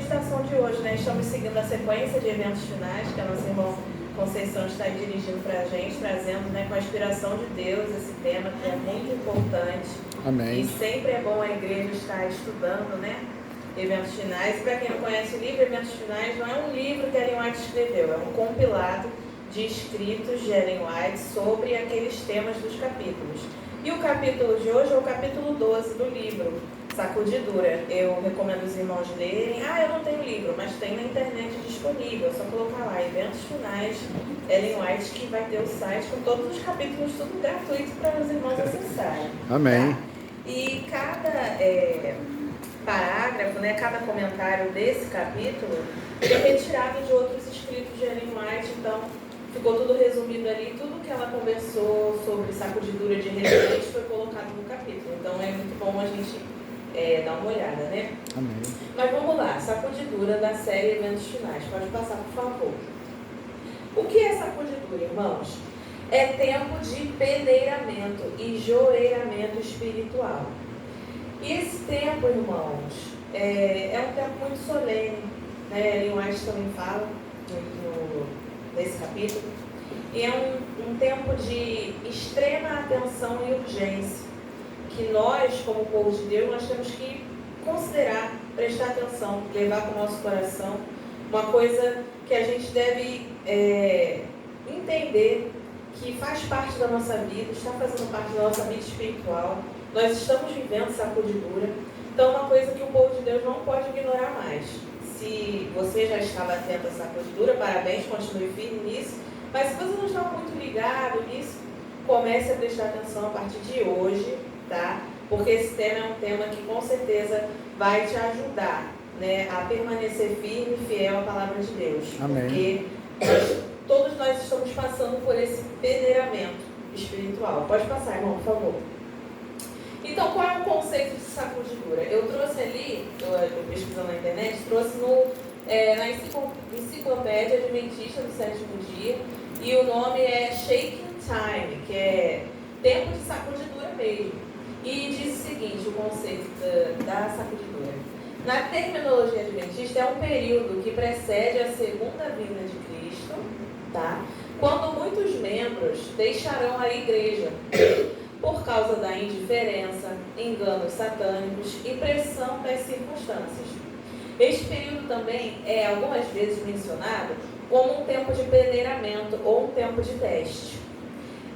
meditação de hoje, né? Estamos seguindo a sequência de eventos finais que a nossa irmã Conceição está dirigindo para a gente, trazendo, né, com a inspiração de Deus esse tema que é muito importante. Amém. E sempre é bom a igreja estar estudando, né, eventos finais. E para quem não conhece o livro Eventos Finais, não é um livro que Ellen White escreveu, é um compilado de escritos de Ellen White sobre aqueles temas dos capítulos. E o capítulo de hoje é o capítulo 12 do livro, Sacudidura. Eu recomendo os irmãos lerem. Eu não tenho livro, mas tem na internet disponível. É só colocar lá, Eventos Finais, Ellen White, que vai ter o site com todos os capítulos, tudo gratuito para os irmãos acessarem. Amém. Tá? E cada parágrafo, né, cada comentário desse capítulo é retirado de outros escritos de Ellen White, então ficou tudo resumido ali, tudo que ela conversou sobre sacudidura de repente foi colocado no capítulo. Então é muito bom a gente dar uma olhada, né? Amém. Mas vamos lá, sacudidura da série Eventos Finais. Pode passar, por favor. O que é sacudidura, irmãos? É tempo de peneiramento e joeiramento espiritual. E esse tempo, irmãos, é um tempo muito solene, né? Ellen White também fala nesse capítulo. E é um tempo de extrema atenção e urgência, que nós, como povo de Deus, nós temos que considerar, prestar atenção, levar para o nosso coração, uma coisa que a gente deve entender que faz parte da nossa vida, está fazendo parte da nossa vida espiritual. Nós estamos vivendo sacudidura, então é uma coisa que o povo de Deus não pode ignorar mais. Se você já estava atento à sacudidura, parabéns, continue firme nisso, mas se você não está muito ligado nisso, comece a prestar atenção a partir de hoje, tá? Porque esse tema é um tema que com certeza vai te ajudar, né, a permanecer firme e fiel à palavra de Deus. Amém. Porque todos nós estamos passando por esse peneiramento espiritual. Pode passar, irmão, por favor. Então, qual é o conceito de sacudidura? Eu trouxe ali, eu pesquisando na internet, trouxe na Enciclopédia Adventista do Sétimo Dia, e o nome é Shaking Time, que é tempo de sacudidura mesmo. E diz o seguinte, o conceito da sacudidura. Na terminologia adventista, é um período que precede a segunda vinda de Cristo, tá? Quando muitos membros deixarão a igreja por causa da indiferença, enganos satânicos e pressão das circunstâncias. Este período também é algumas vezes mencionado como um tempo de peneiramento ou um tempo de teste.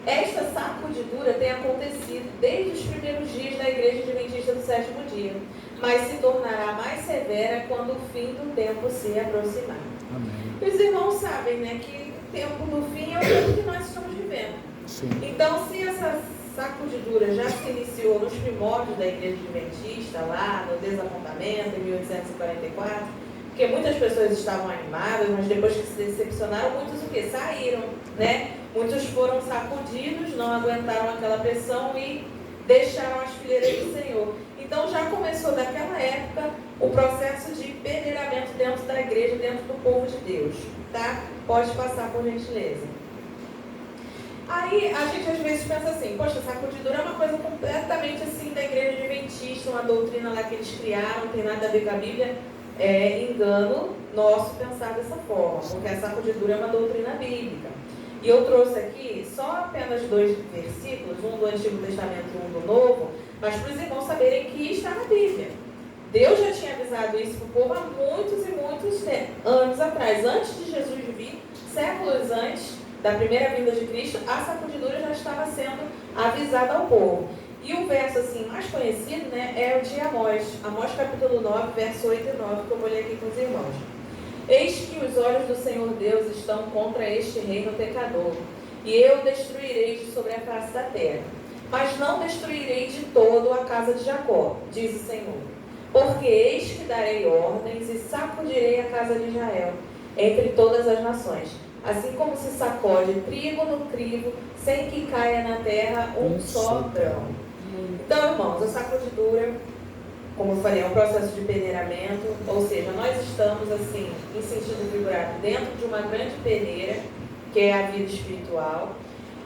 Esta sacudidura tem acontecido desde os primeiros dias da Igreja Adventista do Sétimo Dia, mas se tornará mais severa quando o fim do tempo se aproximar. Amém. Os irmãos sabem, né, que o tempo do fim é o tempo que nós estamos vivendo. Sim. Então, se essa sacudidura já se iniciou nos primórdios da Igreja Adventista, lá no desapontamento, em 1844, porque muitas pessoas estavam animadas, mas depois que se decepcionaram, muitos o quê? Saíram, né? Muitos foram sacudidos, não aguentaram aquela pressão e deixaram as fileiras do Senhor. Então já começou daquela época o processo de peneiramento dentro da igreja, dentro do povo de Deus, tá? Pode passar, por gentileza. Aí a gente às vezes pensa assim, poxa, sacudidura é uma coisa completamente assim da igreja adventista, uma doutrina lá que eles criaram, não tem nada a ver com a Bíblia. É engano nosso pensar dessa forma, porque a sacudidura é uma doutrina bíblica. E eu trouxe aqui só apenas 2 versículos, um do Antigo Testamento e um do Novo, mas para os irmãos saberem que está na Bíblia. Deus já tinha avisado isso para o povo há muitos e muitos anos atrás. Antes de Jesus vir, séculos antes da primeira vinda de Cristo, a sacudidura já estava sendo avisada ao povo. E o verso assim, mais conhecido, né, é o de Amós. Amós capítulo 9, verso 8 e 9, que eu vou ler aqui com os irmãos. Eis que os olhos do Senhor Deus estão contra este reino pecador, e eu destruirei de sobre a face da terra. Mas não destruirei de todo a casa de Jacó, diz o Senhor. Porque eis que darei ordens e sacudirei a casa de Israel entre todas as nações, assim como se sacode trigo no crivo, sem que caia na terra um só grão. Então, irmãos, a sacudidura, como eu falei, é um processo de peneiramento, ou seja, nós estamos, assim, em sentido figurado, dentro de uma grande peneira, que é a vida espiritual,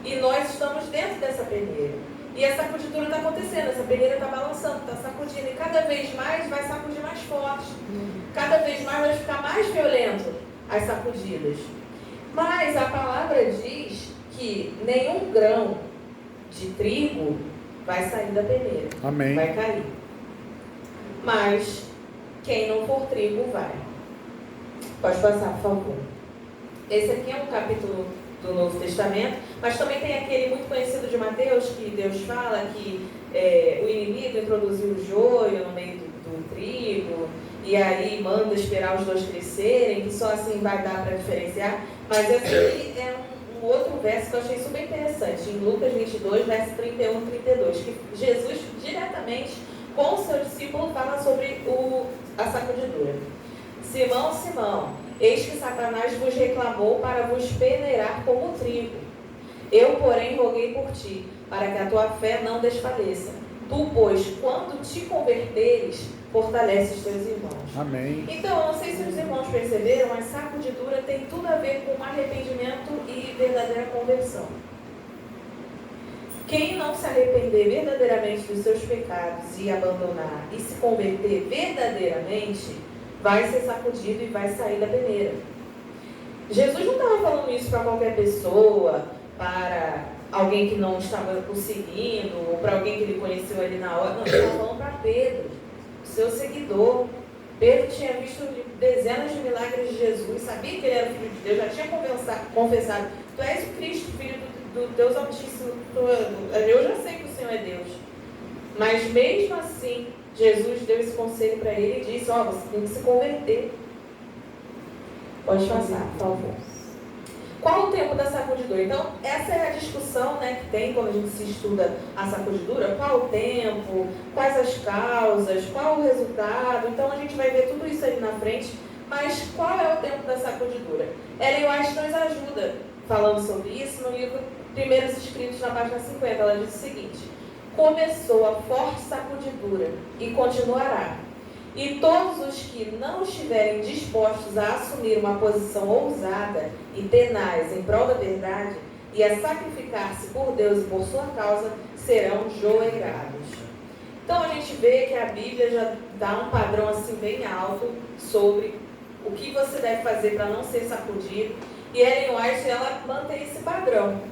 e nós estamos dentro dessa peneira. E a sacudidura está acontecendo, essa peneira está balançando, está sacudindo, e cada vez mais vai sacudir mais forte. Cada vez mais vai ficar mais violento as sacudidas. Mas a palavra diz que nenhum grão de trigo vai sair da peneira. Amém. Vai cair. Mas quem não for trigo vai. Pode passar, por favor. Esse aqui é um capítulo do Novo Testamento, mas também tem aquele muito conhecido de Mateus, que Deus fala que o inimigo introduziu o joio no meio do trigo, e aí manda esperar os dois crescerem, que só assim vai dar para diferenciar. Mas esse aqui é um outro verso que eu achei super interessante, em Lucas 22, verso 31 e 32, que Jesus diretamente com o seu discípulo fala sobre a sacudidura. Simão, Simão, eis que Satanás vos reclamou para vos peneirar como trigo. Eu, porém, roguei por ti, para que a tua fé não desfaleça. Tu, pois, quando te converteres, fortalece os teus irmãos. Amém. Então, não sei se os irmãos perceberam, mas sacudidura tem tudo a ver com arrependimento e verdadeira conversão. Quem não se arrepender verdadeiramente dos seus pecados e abandonar e se converter verdadeiramente, vai ser sacudido e vai sair da peneira. Jesus não estava falando isso para qualquer pessoa, para alguém que não estava o seguindo, ou para alguém que ele conheceu ali na hora. Não, ele estava falando para Pedro, seu seguidor. Pedro tinha visto dezenas de milagres de Jesus, sabia que ele era o Filho de Deus, já tinha confessado: tu és o Cristo, Filho do Deus Altíssimo. Eu já sei que o Senhor é Deus. Mas mesmo assim, Jesus deu esse conselho para ele e disse: você tem que se converter. Pode passar, por favor. Qual o tempo da sacudidura? Então, essa é a discussão, que tem quando a gente se estuda a sacudidura. Qual o tempo, quais as causas, qual o resultado. Então, a gente vai ver tudo isso ali na frente. Mas qual é o tempo da sacudidura? Ellen White nos ajuda falando sobre isso no livro Primeiros Escritos, na página 50. Ela diz o seguinte: começou a forte sacudidura e continuará. E todos os que não estiverem dispostos a assumir uma posição ousada e tenaz em prol da verdade e a sacrificar-se por Deus e por sua causa, serão joeirados. Então a gente vê que a Bíblia já dá um padrão assim bem alto sobre o que você deve fazer para não ser sacudido. E Ellen White, ela mantém esse padrão.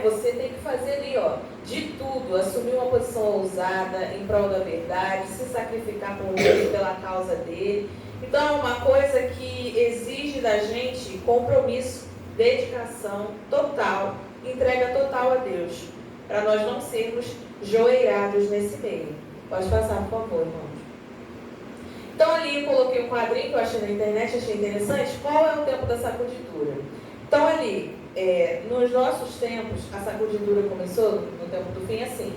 Você tem que fazer ali, de tudo, assumir uma posição ousada em prol da verdade, se sacrificar por Deus pela causa dele. Então é uma coisa que exige da gente compromisso, dedicação total, entrega total a Deus, para nós não sermos joeirados nesse meio. Pode passar, por favor, irmãos. Então ali eu coloquei um quadrinho que eu achei na internet, achei interessante. Qual é o tempo da sacudidura? Então ali, nos nossos tempos, a sacudidura começou no tempo do fim assim.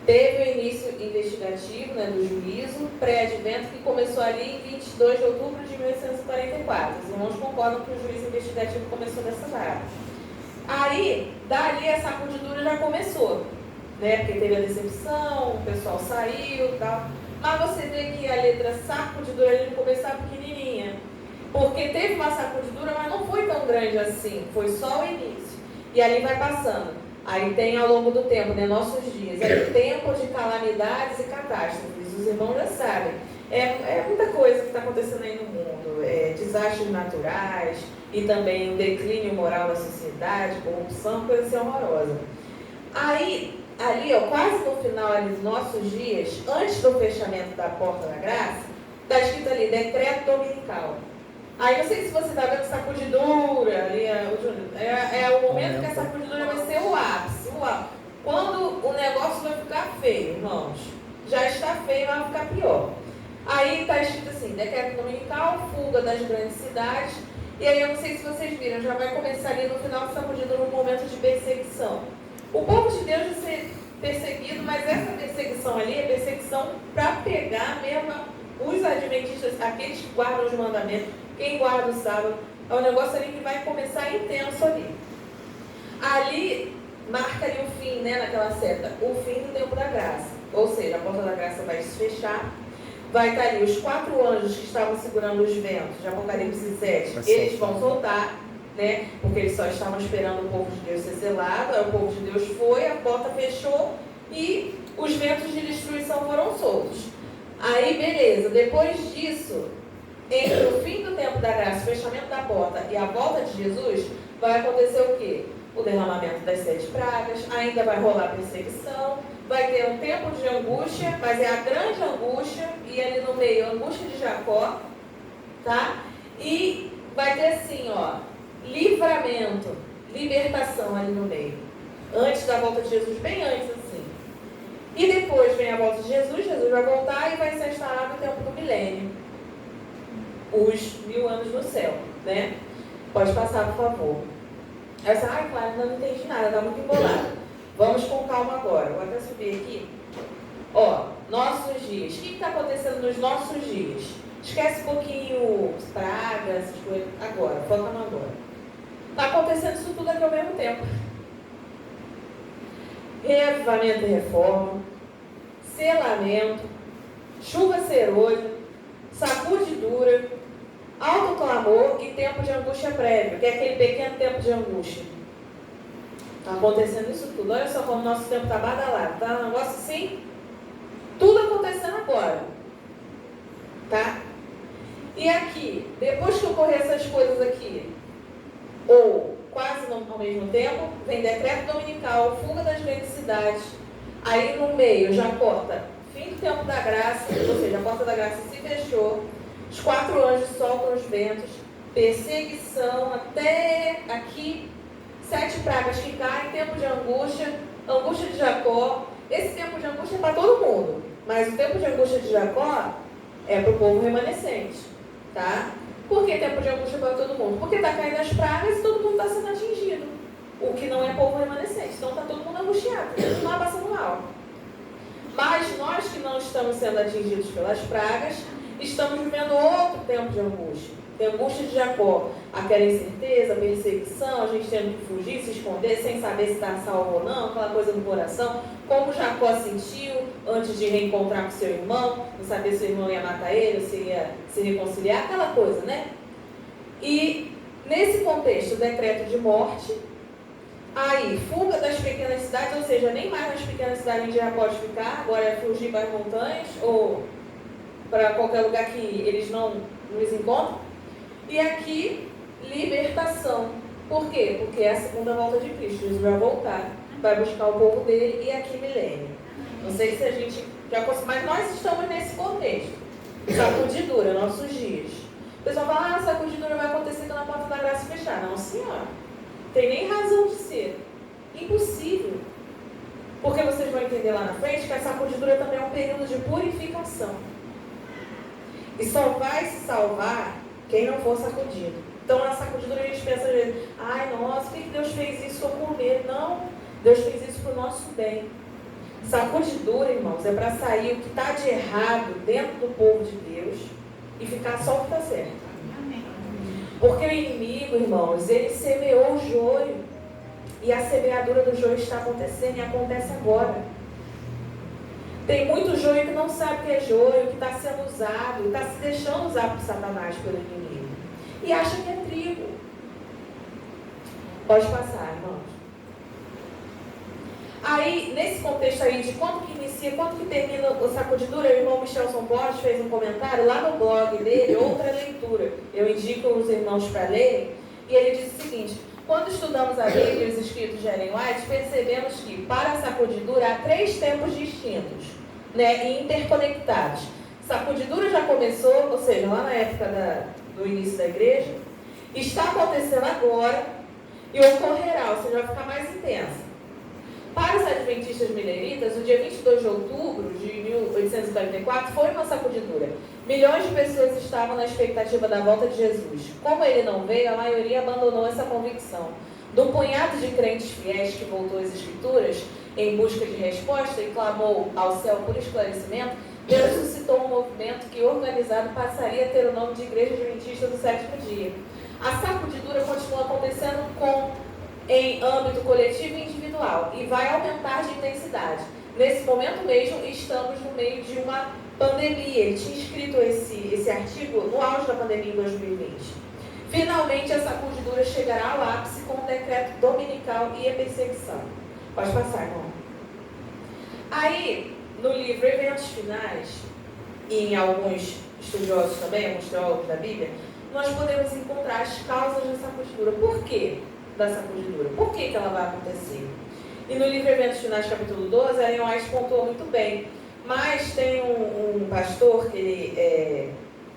Teve o início investigativo, do juízo pré-advento, que começou ali em 22 de outubro de 1844. Os irmãos concordam que o juízo investigativo começou dessa data. Aí, dali a sacudidura já começou, porque teve a decepção, o pessoal saiu e tal. Mas você vê que a letra sacudidura ali no começo estava pequenininha. Porque teve uma sacudidura, mas não foi tão grande assim. Foi só o início. E ali vai passando. Aí tem ao longo do tempo, nossos dias. É tempo de calamidades e catástrofes. Os irmãos já sabem. É muita coisa que está acontecendo aí no mundo. Desastres naturais e também o declínio moral da sociedade, corrupção, coisa assim horrorosa. Aí, ali, quase no final ali dos nossos dias, antes do fechamento da Porta da Graça, está escrito ali, decreto dominical. Aí não sei se você está vendo sacudidura, ali é o momento que a sacudidura vai ser o ápice. Quando o negócio vai ficar feio, irmãos. Já está feio, vai ficar pior. Aí está escrito assim, decreto dominical, fuga das grandes cidades. E aí eu não sei se vocês viram, já vai começar ali no final da sacudidura um momento de perseguição. O povo de Deus vai ser perseguido, mas essa perseguição ali é perseguição para pegar mesmo os adventistas, aqueles que guardam os mandamentos, quem guarda o sábado. É um negócio ali que vai começar intenso ali. Ali marca ali o fim, naquela seta, o fim do tempo da graça. Ou seja, a porta da graça vai se fechar. Vai estar ali os 4 anjos que estavam segurando os ventos, de Apocalipse 7, eles vão soltar, porque eles só estavam esperando o povo de Deus ser selado. Aí o povo de Deus foi, a porta fechou e os ventos de destruição foram soltos. Aí, beleza, depois disso, entre o fim do tempo da graça, o fechamento da porta e a volta de Jesus, vai acontecer o quê? O derramamento das 7 pragas, ainda vai rolar perseguição, vai ter um tempo de angústia, mas é a grande angústia, e ali no meio, a angústia de Jacó, tá? E vai ter assim, ó, livramento, libertação ali no meio. Antes da volta de Jesus, bem antes assim. E depois vem a volta de Jesus, Jesus vai voltar e vai ser instalado o tempo do milênio. Os 1000 anos no céu, né? Pode passar, por favor. Aí você, claro, ainda não entendi nada, está muito embolado. Vamos com calma agora. Vou até subir aqui. Ó, nossos dias. O que está acontecendo nos nossos dias? Esquece um pouquinho pragas, essas coisas. Agora, foca no agora. Está acontecendo isso tudo aqui ao mesmo tempo. Reavivamento e reforma, selamento, chuva serôdia, sacudidura, alto clamor e tempo de angústia prévio, que é aquele pequeno tempo de angústia. Está acontecendo isso tudo. Olha só como o nosso tempo está badalado. Tá um negócio assim, tudo acontecendo agora. Tá? E aqui, depois que ocorrer essas coisas aqui, ou quase ao mesmo tempo, vem decreto dominical, fuga das grandes cidades. Aí no meio já corta fim do tempo da graça, ou seja, a porta da graça se fechou, os 4 anjos soltam os ventos, perseguição até aqui, 7 pragas que caem, tempo de angústia, angústia de Jacó. Esse tempo de angústia é para todo mundo, mas o tempo de angústia de Jacó é para o povo remanescente, tá? Por que tempo de angústia para todo mundo? Porque está caindo as pragas e todo mundo está sendo atingido. O que não é povo remanescente. Então está todo mundo angustiado, todo mundo está passando mal. Mas nós que não estamos sendo atingidos pelas pragas, estamos vivendo outro tempo de angústia. Tem angústia de Jacó, aquela incerteza, perseguição, a gente tendo que fugir, se esconder, sem saber se está salvo ou não, aquela coisa no coração, como Jacó sentiu antes de reencontrar com seu irmão, não saber se o irmão ia matar ele, se ia se reconciliar, aquela coisa, né? E nesse contexto, decreto de morte, aí, fuga das pequenas cidades, ou seja, nem mais nas pequenas cidades a gente já pode ficar, agora é fugir para as montanhas ou para qualquer lugar que eles não nos encontram. E aqui, libertação. Por quê? Porque é a segunda volta de Cristo. Jesus vai voltar, vai buscar o povo dele e aqui milênio. Não sei se a gente já conseguiu, mas nós estamos nesse contexto. Sacudidura, nossos dias. O pessoal fala, a sacudidura vai acontecer quando a porta da graça fechar. Não, senhora. Tem nem razão de ser. Impossível. Porque vocês vão entender lá na frente que a sacudidura também é um período de purificação. E só vai se salvar quem não for sacudido. Então na sacudidura a gente pensa, ai nossa, por que Deus fez isso com medo? Não, Deus fez isso para o nosso bem. Sacudidura, irmãos, é para sair o que está de errado dentro do povo de Deus e ficar só o que está certo. Porque o inimigo, irmãos, ele semeou o joio. E a semeadura do joio está acontecendo e acontece agora. Tem muito joio que não sabe que é joio, que está sendo usado, está se deixando usar por Satanás, pelo inimigo. E acha que é trigo. Pode passar, irmãos. Aí, nesse contexto aí de quando que inicia, quando que termina a sacudidura, o irmão Michelson Borges fez um comentário lá no blog dele, outra leitura. Eu indico os irmãos para lerem. E ele diz o seguinte: quando estudamos a Bíblia e os escritos de Ellen White, percebemos que, para a sacudidura, há 3 tempos distintos, né, e interconectados. Sacudidura já começou, ou seja, lá na época do início da igreja, está acontecendo agora e ocorrerá, ou seja, vai ficar mais intensa. Para os adventistas mileritas, o dia 22 de outubro de 1844 foi uma sacudidura. Milhões de pessoas estavam na expectativa da volta de Jesus. Como ele não veio, a maioria abandonou essa convicção. Do punhado de crentes fiéis que voltou às Escrituras em busca de resposta e clamou ao céu por esclarecimento, Deus suscitou um movimento que, organizado, passaria a ter o nome de Igreja Adventista do Sétimo Dia. A sacudidura continua acontecendo em âmbito coletivo e individual e vai aumentar de intensidade. Nesse momento mesmo, estamos no meio de uma pandemia. Ele tinha escrito esse artigo no auge da pandemia em 2020. Finalmente, a sacudidura chegará ao ápice com o decreto dominical e a perseguição. Pode passar, irmão. Aí, no livro Eventos Finais, e em alguns estudiosos também, alguns teólogos da Bíblia, nós podemos encontrar as causas da sacudidura. Por quê da sacudidura? Por que ela vai acontecer? E no livro Eventos Finais, capítulo 12, a Ellen White pontuou muito bem. Mas tem um pastor que ele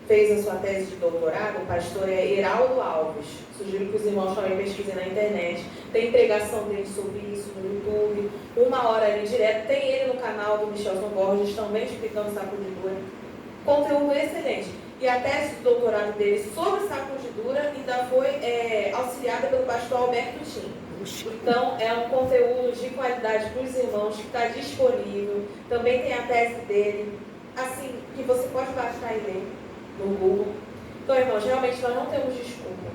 fez a sua tese de doutorado, o pastor é Heraldo Alves. Sugiro que os irmãos também pesquisem na internet. Tem pregação dele sobre isso no YouTube, 1 hora ali direto. Tem ele no canal do Michelson Borges, também explicando sacudidura. Conteúdo excelente. E a tese de doutorado dele sobre sacudidura ainda foi auxiliada pelo pastor Alberto Tim. Então, é um conteúdo de qualidade para os irmãos que está disponível. Também tem a tese dele, assim, que você pode baixar e ler no Google. Então, irmãos, realmente nós não temos desculpa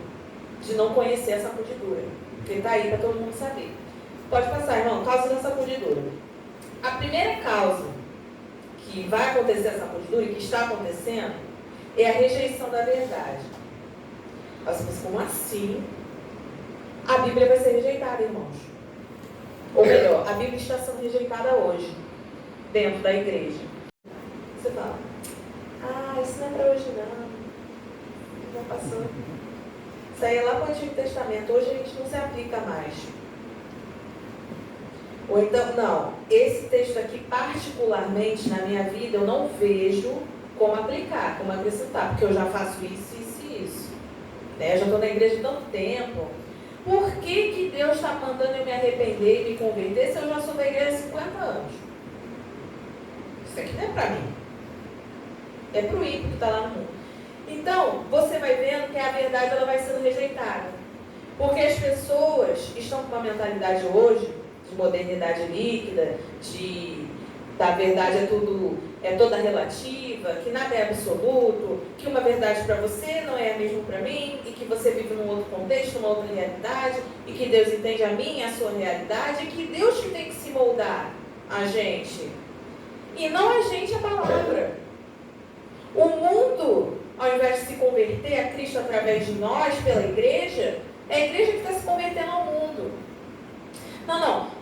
de não conhecer a sacudidura, porque está aí para todo mundo saber. Pode passar, irmão, causa da sacudidura. A primeira causa que vai acontecer a sacudidura e que está acontecendo é a rejeição da verdade. Você pensa, como assim? A Bíblia vai ser rejeitada, irmãos. Ou melhor, a Bíblia está sendo rejeitada hoje, dentro da igreja. Você fala, isso não é para hoje não. Já passou. Isso aí é lá para o Antigo Testamento. Hoje a gente não se aplica mais. Ou então, não. Esse texto aqui, particularmente, na minha vida, eu não vejo como aplicar, como acrescentar. Porque eu já faço isso, isso e isso. Né? Eu já estou na igreja há tanto tempo. Por que Deus está mandando eu me arrepender e me converter se eu já sou da igreja há 50 anos? Isso aqui não é para mim. É para o ímpio que está lá no mundo. Então, você vai vendo que a verdade ela vai sendo rejeitada. Porque as pessoas estão com uma mentalidade hoje de modernidade líquida, da verdade é toda relativa, que nada é absoluto, que uma verdade para você não é a mesma para mim, e que você vive num outro contexto, numa outra realidade, e que Deus entende a minha, a sua realidade, e que Deus que tem que se moldar a gente. E não a gente a palavra. O mundo, ao invés de se converter a Cristo através de nós, pela igreja, é a igreja que está se convertendo ao mundo.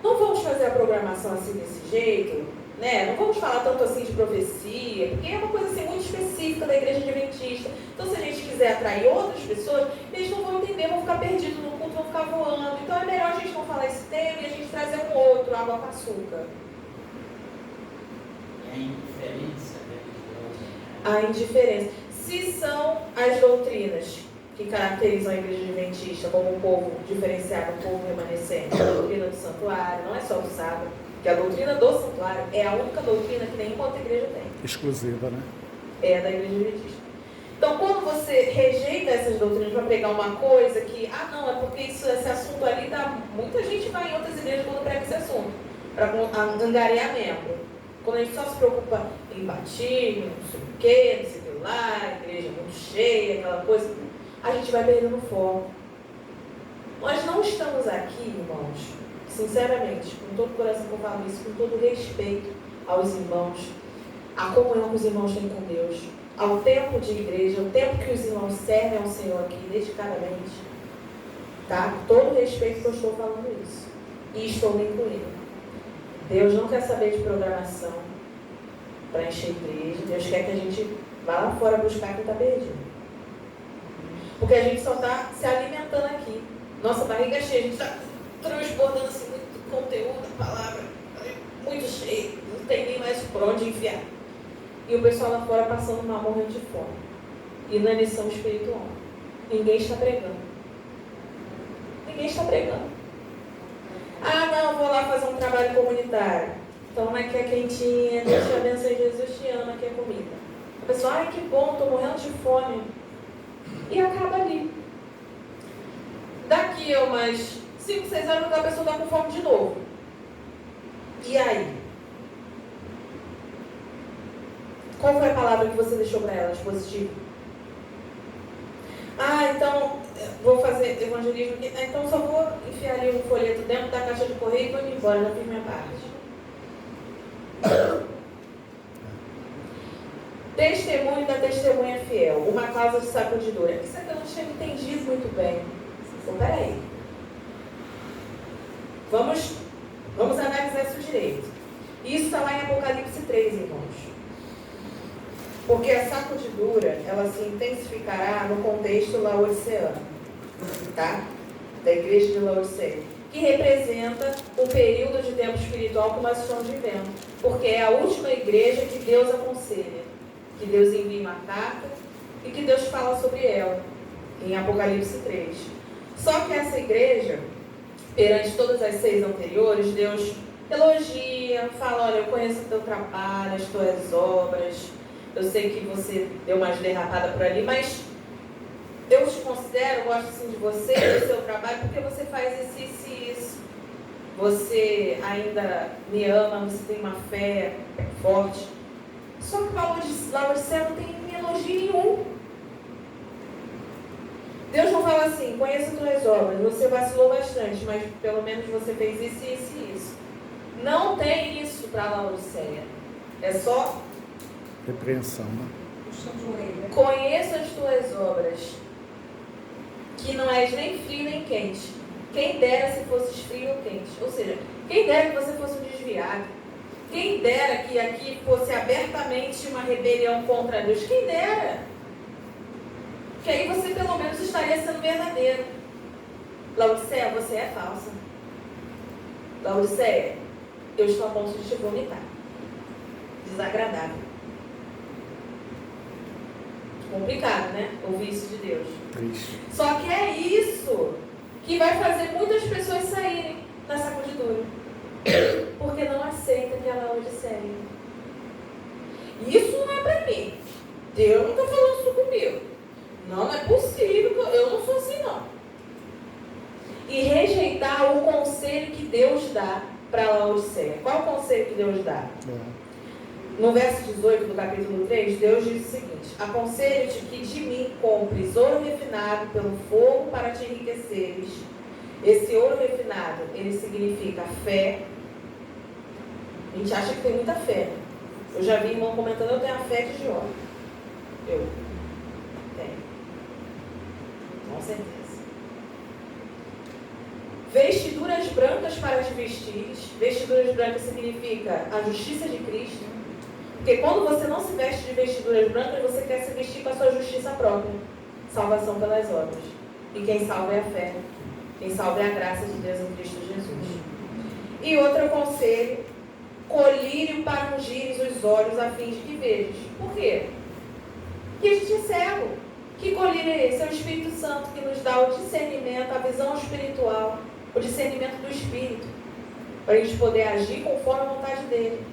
Não vamos fazer a programação assim desse jeito, né? Não vamos falar tanto assim de profecia, porque é uma coisa assim muito específica da igreja adventista. Então, se a gente quiser atrair outras pessoas, eles não vão entender, vão ficar perdidos no culto, vão ficar voando. Então, é melhor a gente não falar esse tema e a gente trazer um outro, água com açúcar. É a indiferença religiosa. A indiferença. Se são as doutrinas que caracterizam a igreja adventista como um povo diferenciado, um povo remanescente, a doutrina do santuário, não é só do sábado, que a doutrina do santuário é a única doutrina que nenhuma outra igreja tem. Exclusiva, né? É a da igreja adventista. Então, quando você rejeita essas doutrinas para pregar uma coisa que, não, é porque esse assunto ali muita gente vai em outras igrejas quando prega esse assunto, para angariar membro. Quando a gente só se preocupa em batismo, não sei o quê, não sei o que lá, igreja muito cheia, aquela coisa, a gente vai perdendo o foco. Nós não estamos aqui, irmãos, sinceramente, com todo o coração que eu falo isso, com todo o respeito aos irmãos, a comunhão que os irmãos têm com Deus, ao tempo de igreja, ao tempo que os irmãos servem ao Senhor aqui, dedicadamente, tá? Com todo o respeito que eu estou falando isso. E estou me incluindo. Deus não quer saber de programação para encher igreja. Deus quer que a gente vá lá fora buscar quem está perdido. Porque a gente só está se alimentando aqui. Nossa barriga é cheia, a gente está transbordando assim, muito conteúdo, a palavra muito cheia, não tem nem mais por onde enfiar. E o pessoal lá fora passando mal, morrendo de fome. E na lição espiritual. Ninguém está pregando. Ninguém está pregando. Não, vou lá fazer um trabalho comunitário. Toma aqui a quentinha, Deus te abençoe, Jesus te ama, aqui a comida. A pessoa, que bom, estou morrendo de fome. E acaba ali. Daqui a umas 5, 6 horas a pessoa está com fome de novo. E aí? Qual foi a palavra que você deixou para ela de positivo? Então, vou fazer evangelismo aqui. Então, só vou enfiar ali um folheto dentro da caixa de correio e vou embora, já fiz minha parte. Testemunho da testemunha fiel. Uma causa de sacudidura. Isso aqui eu não tinha entendido muito bem. Peraí. Vamos analisar isso direito. Isso está lá em Apocalipse 3, irmãos. Porque a sacudidura, ela se intensificará no contexto laodiceano, tá? Da igreja de Laodiceia, que representa o período de tempo espiritual que nós estamos vivendo. Porque é a última igreja que Deus aconselha, que Deus envia uma carta e que Deus fala sobre ela, em Apocalipse 3. Só que essa igreja, perante todas as 6 anteriores, Deus elogia, fala, olha, eu conheço o teu trabalho, as tuas obras, eu sei que você deu umas derrapadas por ali, mas eu te considero, gosto assim de você, do seu trabalho, porque você faz isso e isso. Você ainda me ama, você tem uma fé forte. Só que Laodiceia não tem elogio nenhum. Deus não fala assim, conheça as tuas obras, você vacilou bastante, mas pelo menos você fez isso, isso e isso. Não tem isso para Laodiceia. É só repreensão, né? Conheça as tuas obras, que não és nem frio nem quente. Quem dera se fosses frio ou quente. Ou seja, quem dera que você fosse um desviado. Quem dera que aqui fosse abertamente uma rebelião contra Deus. Quem dera. Que aí você pelo menos estaria sendo verdadeiro. Laodiceia, você é falsa. Laodiceia, eu estou a ponto de te vomitar. Desagradável. Complicado, né? Ouvir isso de Deus. Triste. Só que é isso que vai fazer muitas pessoas saírem da sacudidura. Porque não aceita aquela Laodiceia. Isso não é pra mim. Deus não está falando isso comigo. Não é possível. Eu não sou assim, não. E rejeitar o conselho que Deus dá para Laodiceia. Qual é o conselho que Deus dá? No verso 18 do capítulo 3, Deus diz o seguinte: aconselho-te que de mim compres ouro refinado pelo fogo para te enriqueceres. Esse ouro refinado, ele significa fé. A gente acha que tem muita fé. Eu já vi irmão comentando, eu tenho a fé de Jó. Eu tenho. Com certeza. Vestiduras brancas para te vestires. Vestiduras brancas significa a justiça de Cristo. Porque quando você não se veste de vestiduras brancas, você quer se vestir com a sua justiça própria. Salvação pelas obras. E quem salva é a fé. Quem salva é a graça de Deus em Cristo Jesus. E outro conselho: colírio para ungires os olhos a fim de que vejas. Por quê? Porque a gente é cego. Que colírio é esse? É o Espírito Santo que nos dá o discernimento, a visão espiritual, o discernimento do Espírito, para a gente poder agir conforme a vontade dele.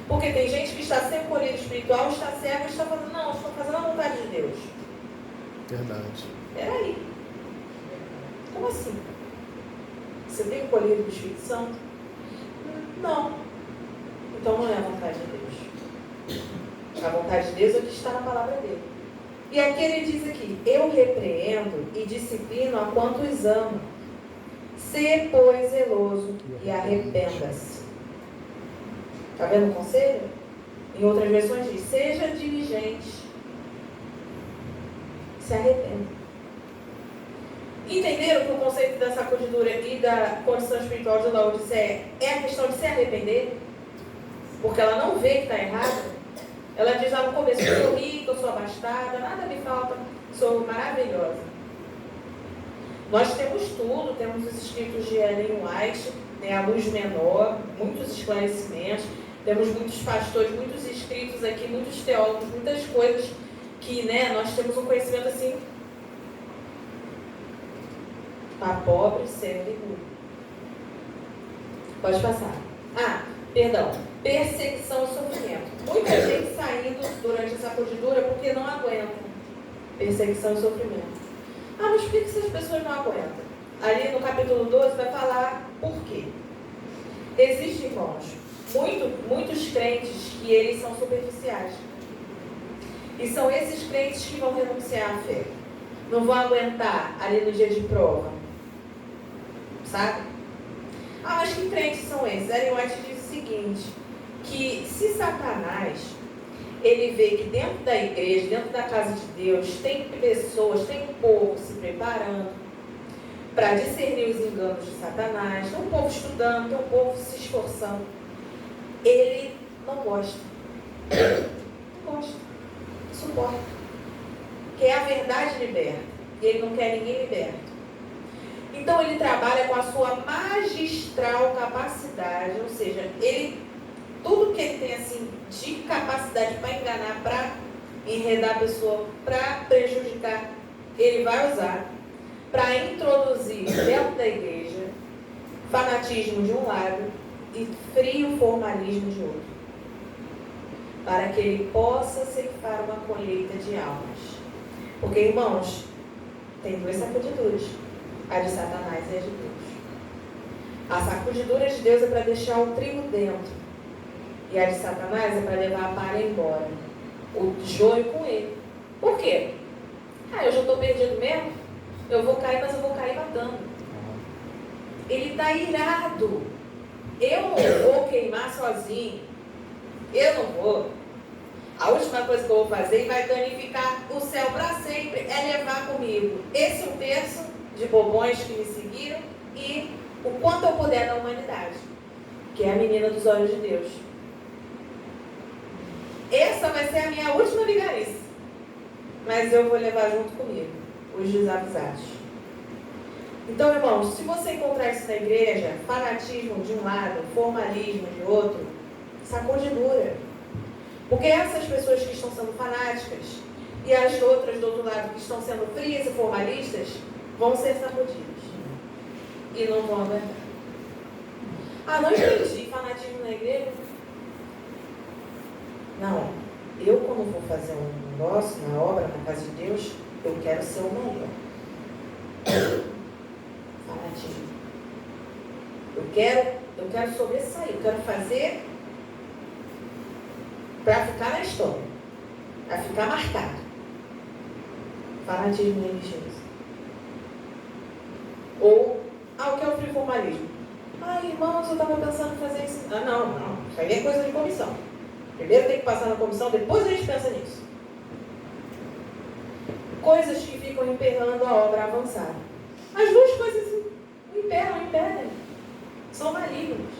Porque tem gente que está sem colírio espiritual, está cego e está fazendo, não, estou fazendo a vontade de Deus. Verdade. Peraí. Como assim? Você tem o colírio do Espírito Santo? Não. Então não é a vontade de Deus. A vontade de Deus é o que está na palavra dele. E aqui ele diz aqui: eu repreendo e disciplino a quantos amo. Sê, pois, zeloso e arrependa-se. Está vendo o conselho? Em outras versões diz: seja diligente. Se arrependa. Entenderam que o conceito da sacudidura e da condição espiritual de Laodiceia é a questão de se arrepender? Porque ela não vê que está errada. Ela diz lá no começo: eu sou rica, eu sou abastada, nada me falta, sou maravilhosa. Nós temos tudo, temos os escritos de Ellen White, né, a luz menor, muitos esclarecimentos, temos muitos pastores, muitos escritos aqui, muitos teólogos, muitas coisas que, né, nós temos um conhecimento assim, para pobre, cego e nu. Pode passar. Perdão. Perseguição e sofrimento. Muita gente saindo durante essa sacudidura porque não aguenta. Perseguição e sofrimento. Mas por que essas pessoas não aguentam? Ali no capítulo 12 vai falar por quê. Existem, irmãos, muitos crentes que eles são superficiais. E são esses crentes que vão renunciar à fé. Não vão aguentar ali no dia de prova. Sabe? Mas que crentes são esses? Ellen White diz o seguinte: que se Satanás, ele vê que dentro da igreja, dentro da casa de Deus, tem pessoas, tem um povo se preparando para discernir os enganos de Satanás, tem um povo estudando, tem um povo se esforçando. ele não gosta. Não gosta. Não suporta. Porque a verdade liberta. E ele não quer ninguém liberto. Então ele trabalha com a sua magistral capacidade, ou seja, tudo que ele tem assim de capacidade para enganar, para enredar a pessoa, para prejudicar, ele vai usar para introduzir dentro da igreja fanatismo de um lado e frio formalismo de outro, para que ele possa ceifar uma colheita de almas. Porque, irmãos, tem duas sacudiduras. A de Satanás e a de Deus. A sacudidura de Deus é para deixar o trigo dentro. E a de Satanás é para levar a palha embora. O joio com ele. Por quê? Eu já estou perdido mesmo. Eu vou cair, mas eu vou cair matando. Ele está irado. Eu não vou queimar sozinho. Eu não vou. A última coisa que eu vou fazer e vai danificar o céu para sempre é levar comigo esse 1/3 de bobões que me seguiram e o quanto eu puder da humanidade, que é a menina dos olhos de Deus. Essa vai ser a minha última vigarice, mas eu vou levar junto comigo os desavisados. Então, irmãos, se você encontrar isso na igreja, fanatismo de um lado, formalismo de outro, sacudidura. Porque essas pessoas que estão sendo fanáticas e as outras do outro lado que estão sendo frias e formalistas vão ser sacudidas e não vão aguentar. Não entendi fanatismo na igreja. Não, eu quando vou fazer um negócio, uma obra na casa de Deus, eu quero ser o melhor. Fanatismo. Eu quero sobressair, eu quero fazer para ficar na história, para ficar marcado. Fanatismo religioso. Ou, o que é o frio formalismo? Irmãos, eu estava pensando em fazer isso. Não. Isso aí é coisa de comissão. Primeiro tem que passar na comissão, depois a gente pensa nisso. Coisas que ficam emperrando a obra avançada. As duas coisas impedem. São malignos.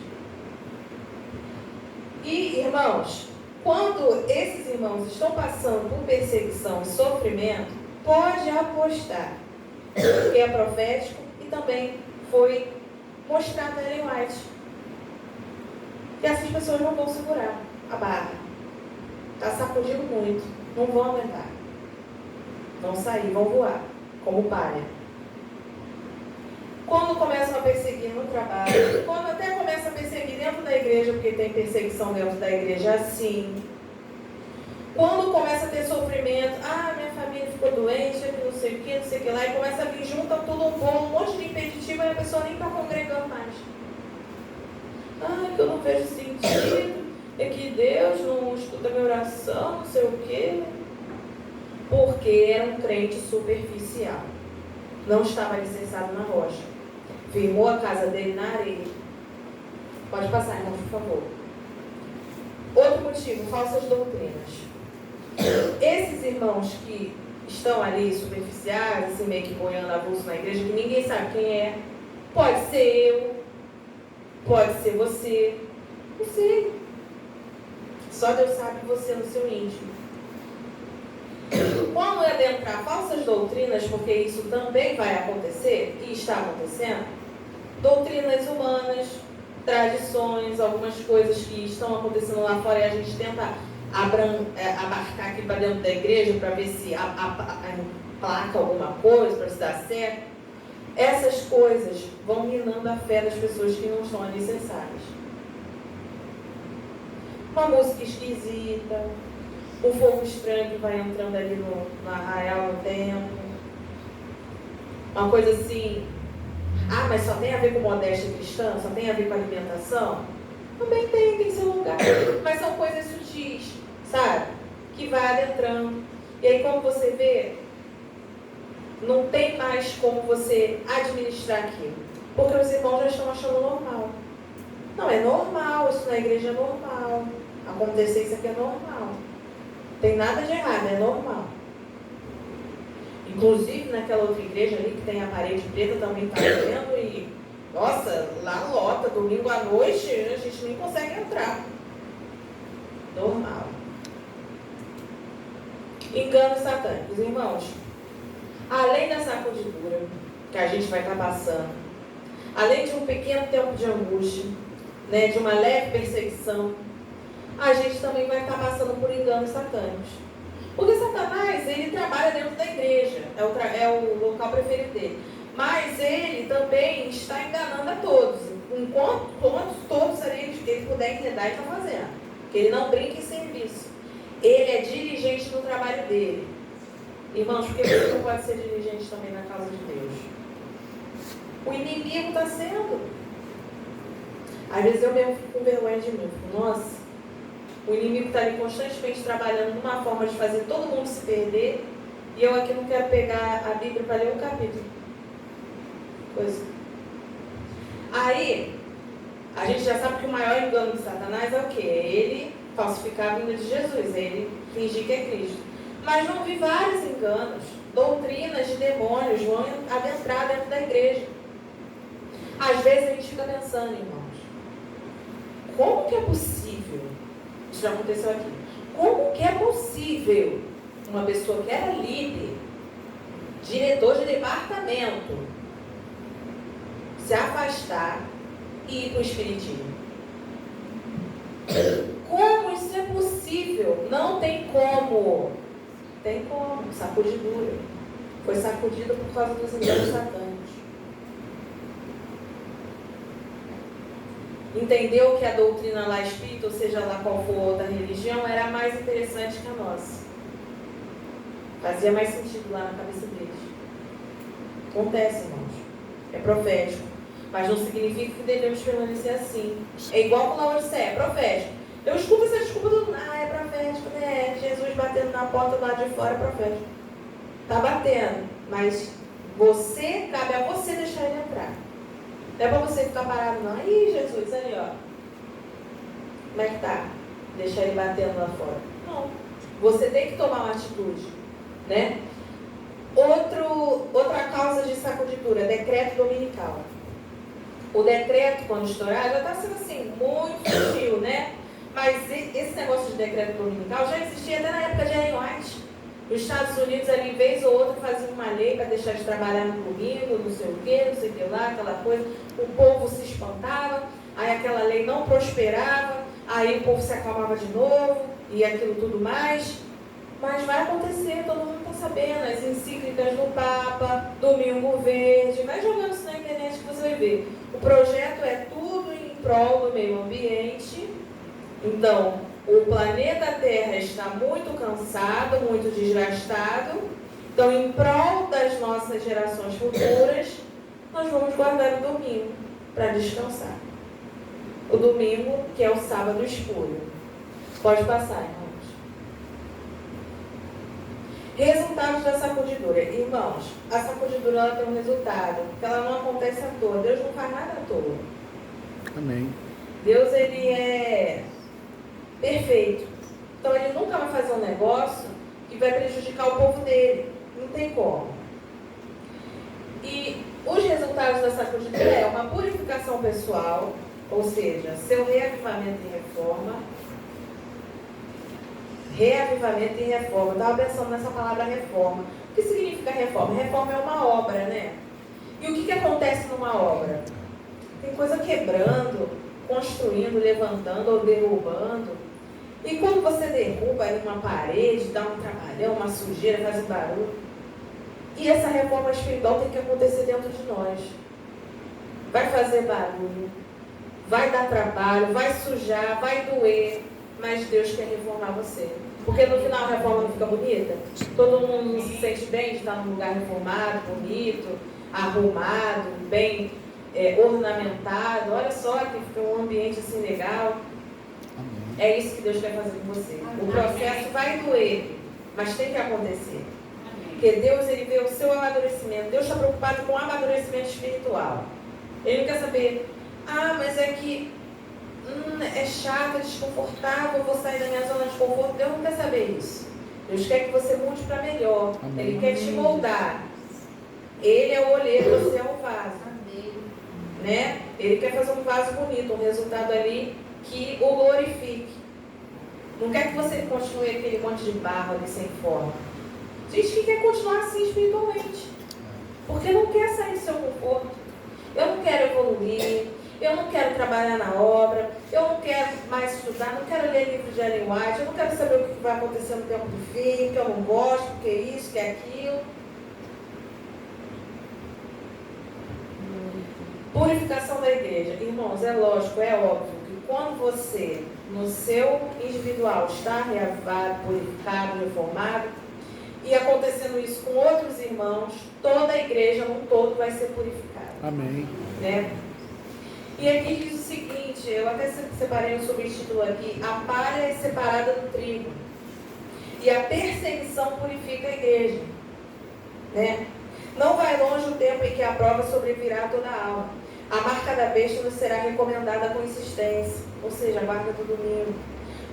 E, irmãos, quando esses irmãos estão passando por perseguição e sofrimento, pode apostar que é profético e também foi mostrado na Ellen White que essas pessoas não vão segurar a barra. Está sacudindo muito, não vão aguentar. Vão sair, vão voar, como palha. Quando começam a perseguir no trabalho, quando até começam a perseguir dentro da igreja, porque tem perseguição dentro da igreja assim. Quando começa a ter sofrimento, minha família ficou doente, não sei o que lá, e começa a vir junto tudo um monte de impeditivo, e a pessoa nem está congregando mais. Que eu não vejo sentido, é que Deus não escuta minha oração, não sei o quê. Porque era um crente superficial. Não estava alicerçado na rocha. Firmou a casa dele na areia. Pode passar, irmãos, por favor. Outro motivo, falsas doutrinas. Esses irmãos que estão ali superficiais, assim, meio que boiando avulso na igreja, que ninguém sabe quem é. Pode ser eu, pode ser você, não sei. Só Deus sabe você no seu íntimo. Quando adentrar falsas doutrinas, porque isso também vai acontecer, e está acontecendo, doutrinas humanas, tradições, algumas coisas que estão acontecendo lá fora e a gente tenta abarcar aqui para dentro da igreja para ver se placa alguma coisa, para se dar certo. Essas coisas vão minando a fé das pessoas que não estão alicerçadas. Uma música esquisita, um fogo estranho que vai entrando ali no arraial no tempo. Uma coisa assim, mas só tem a ver com modéstia cristã? Só tem a ver com alimentação? Também tem seu lugar. Mas são coisas sutis, sabe? Que vai adentrando. E aí quando você vê, não tem mais como você administrar aquilo. Porque os irmãos já estão achando normal. Não, é normal, isso na igreja é normal. Acontecer isso aqui é normal. Tem nada de errado, é normal. Inclusive naquela outra igreja ali que tem a parede preta também está vendo e, nossa, lá lota, domingo à noite a gente nem consegue entrar. Enganos satânicos. Irmãos, além da sacudidura que a gente vai estar passando, além de um pequeno tempo de angústia, né, de uma leve perseguição, a gente também vai estar passando por enganos satânicos. Porque Satanás, ele trabalha dentro da igreja, é o local preferido dele. Mas ele também está enganando a todos. Enquanto todos ele puder enredar, ele está fazendo. Porque ele não brinca em serviço. Ele é dirigente no trabalho dele. Irmãos, por que você não pode ser dirigente também na causa de Deus? O inimigo está sendo. Às vezes eu mesmo fico com vergonha de mim. Fico, nossa, o inimigo está ali constantemente trabalhando numa forma de fazer todo mundo se perder. E eu aqui não quero pegar a Bíblia para ler um capítulo. Coisa. Aí, a gente já sabe que o maior engano de Satanás é o quê? É ele falsificar a vinda de Jesus, é ele fingir que é Cristo. Mas não vi vários enganos, doutrinas de demônios vão adentrar dentro da igreja. Às vezes a gente fica pensando, irmãos, como que é possível? Isso já aconteceu aqui. Como que é possível uma pessoa que era líder, diretor de departamento, se afastar e ir para o espiritismo? Como isso é possível? Não tem como. Tem como. Sacudidura. Foi sacudido por causa dos enganos satânicos. Entendeu que a doutrina lá espírita, ou seja lá qual for outra religião, era mais interessante que a nossa. Fazia mais sentido lá na cabeça deles. Acontece, irmãos. É profético. Mas não significa que devemos permanecer assim. É igual com Laodiceia, é profético. Eu escuto essa desculpa do é profético, né? Jesus batendo na porta do lado de fora é profético. Está batendo, mas cabe a você deixar ele entrar. Não é para você ficar parado, não. Ih, Jesus, ali, ó. Como é que tá? Deixar ele batendo lá fora. Não. Você tem que tomar uma atitude, né? Outra causa de sacudidura, decreto dominical. O decreto, quando estourar, já está sendo assim, muito sutil, né? Mas esse negócio de decreto dominical já existia até na época de Ellen White. Nos Estados Unidos, ali, vez ou outra, faziam uma lei para deixar de trabalhar no domingo, não sei o que lá, aquela coisa. O povo se espantava, aí aquela lei não prosperava, aí o povo se acalmava de novo, e aquilo tudo mais. Mas vai acontecer, todo mundo está sabendo, as encíclicas do Papa, Domingo Verde, vai jogando isso na internet que você vai ver. O projeto é tudo em prol do meio ambiente. Então, o planeta Terra está muito cansado, muito desgastado. Então, em prol das nossas gerações futuras, nós vamos guardar o domingo para descansar. O domingo, que é o sábado escuro. Pode passar, irmãos. Resultados da sacudidura. Irmãos, a sacudidura ela tem um resultado, porque ela não acontece à toa. Deus não faz nada à toa. Amém. Deus, ele é perfeito. Então, ele nunca vai fazer um negócio que vai prejudicar o povo dele. Não tem como. E os resultados da sacudidura é uma purificação pessoal, ou seja, seu reavivamento e reforma. Reavivamento e reforma. Eu estava pensando nessa palavra reforma. O que significa reforma? Reforma é uma obra, né? E o que acontece numa obra? Tem coisa quebrando, construindo, levantando ou derrubando. E quando você derruba aí uma parede, dá um trabalhão, uma sujeira, faz um barulho. E essa reforma espiritual tem que acontecer dentro de nós. Vai fazer barulho, vai dar trabalho, vai sujar, vai doer, mas Deus quer reformar você. Porque no final a reforma não fica bonita? Todo mundo se sente bem de estar num lugar reformado, bonito, arrumado, bem ornamentado. Olha só que fica um ambiente assim legal. É isso que Deus quer fazer com você. O processo vai doer, mas tem que acontecer. Porque Deus, ele vê o seu amadurecimento. Deus está preocupado com o amadurecimento espiritual. Ele não quer saber, mas é que é chato, é desconfortável, eu vou sair da minha zona de conforto. Deus não quer saber isso. Deus quer que você mude para melhor. Amém. Ele quer te moldar. Ele é o olheiro, você é o vaso. Né? Ele quer fazer um vaso bonito, um resultado ali que o glorifique. Não quer que você continue aquele monte de barro ali sem forma. Gente que quer continuar assim espiritualmente. Porque não quer sair do seu conforto. Eu não quero evoluir. Eu não quero trabalhar na obra. Eu não quero mais estudar. Não quero ler livros de Ellen White. Eu não quero saber o que vai acontecer no tempo do fim. Que eu não gosto, que é isso, que é aquilo. Purificação da igreja. Irmãos, é lógico, é óbvio que quando você, no seu individual, está reavado, purificado, reformado, e acontecendo isso com outros irmãos, toda a igreja, num todo, vai ser purificada. Amém. Né? E aqui diz o seguinte, eu até separei um subtítulo aqui: a palha é separada do trigo, e a perseguição purifica a igreja. Né? Não vai longe o tempo em que a prova sobrevirá a toda a alma. A marca da besta nos será recomendada com insistência, ou seja, a marca do domingo.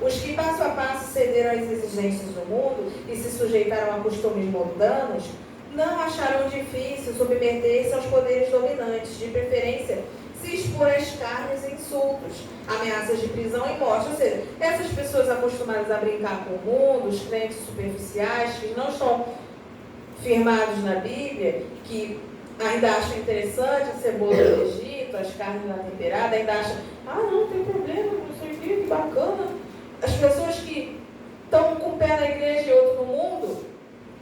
Os que passo a passo cederam às exigências do mundo e se sujeitaram a costumes mundanos, não acharão difícil submeter-se aos poderes dominantes, de preferência se expor às carnes e insultos, ameaças de prisão e morte. Ou seja, essas pessoas acostumadas a brincar com o mundo, os crentes superficiais, que não estão firmados na Bíblia, que ainda acham interessante a cebola do Egito, as carnes lá temperadas, ainda acham, não tem problema, não sei o que bacana. As pessoas que estão com um pé na igreja e outro no mundo,